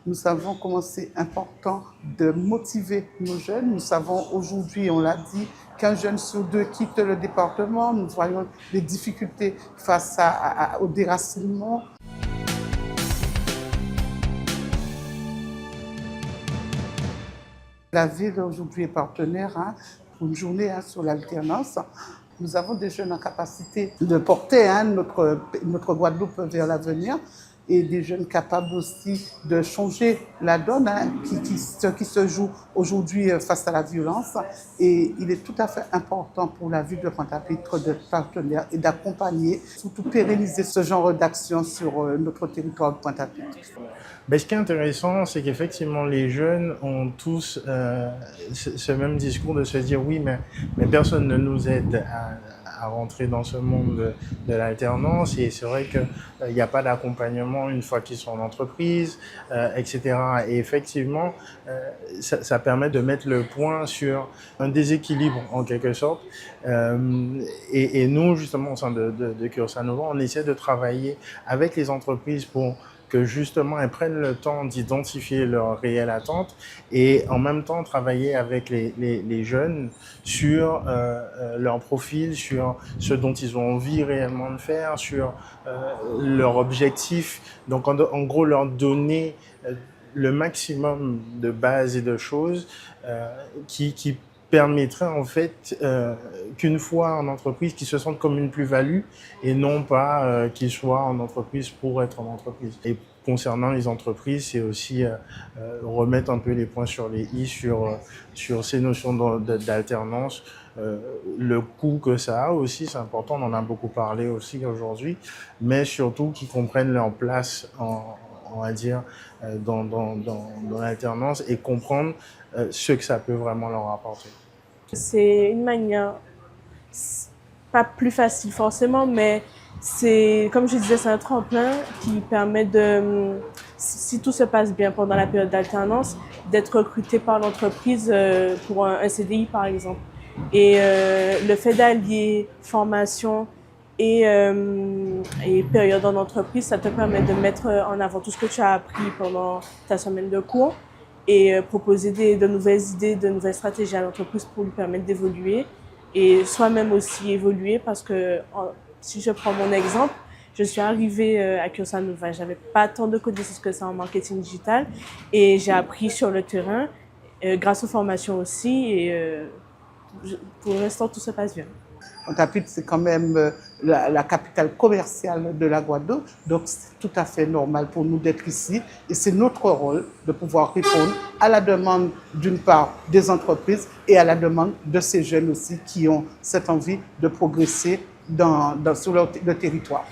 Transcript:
nous savons comment c'est important de motiver nos jeunes. Nous savons aujourd'hui, on l'a dit, qu'un jeune sur deux quitte le département. Nous voyons les difficultés face au déracinement. La ville aujourd'hui est partenaire pour une journée sur l'alternance. Nous avons des jeunes en capacité de porter notre Guadeloupe vers l'avenir et des jeunes capables aussi de changer la donne qui se joue aujourd'hui face à la violence. Et il est tout à fait important pour la ville de Pointe-à-Pitre de partenaire et d'accompagner, surtout pérenniser ce genre d'action sur notre territoire de Pointe-à-Pitre. Ce qui est intéressant, c'est qu'effectivement, les jeunes ont tous ce même discours de se dire oui, mais personne ne nous aide à rentrer dans ce monde de l'alternance. Et c'est vrai qu'il n'y a pas d'accompagnement une fois qu'ils sont en entreprise, etc. Et effectivement, ça permet de mettre le point sur un déséquilibre en quelque sorte. Et nous, justement, au sein de Cursa Nova, on essaie de travailler avec les entreprises pour que justement elles prennent le temps d'identifier leurs réelles attentes et en même temps travailler avec les jeunes sur leur profil, sur ce dont ils ont envie réellement de faire, sur leur objectif. Donc en gros leur donner le maximum de bases et de choses qui permettrait en fait qu'une fois en entreprise, qu'ils se sentent comme une plus-value et non pas qu'ils soient en entreprise pour être en entreprise. Et concernant les entreprises, c'est aussi remettre un peu les points sur les i sur ces notions d'alternance, le coût que ça a aussi, c'est important, on en a beaucoup parlé aussi aujourd'hui, mais surtout qu'ils comprennent leur place on va dire, dans l'alternance et comprendre ce que ça peut vraiment leur apporter. C'est une manière, pas plus facile forcément, mais c'est, comme je disais, c'est un tremplin qui permet de, si tout se passe bien pendant la période d'alternance, d'être recruté par l'entreprise pour un CDI par exemple. Et le fait d'allier formation et période en entreprise, ça te permet de mettre en avant tout ce que tu as appris pendant ta semaine de cours et proposer de nouvelles idées, de nouvelles stratégies à l'entreprise pour lui permettre d'évoluer et soi-même aussi évoluer parce que si je prends mon exemple, je suis arrivée à Cursa Nova, j'avais pas tant de connaissances que ça en marketing digital et j'ai appris sur le terrain grâce aux formations aussi et pour l'instant tout se passe bien. Pointe-à-Pitre, c'est quand même la capitale commerciale de la Guadeloupe, donc c'est tout à fait normal pour nous d'être ici. Et c'est notre rôle de pouvoir répondre à la demande, d'une part, des entreprises et à la demande de ces jeunes aussi qui ont cette envie de progresser sur le territoire.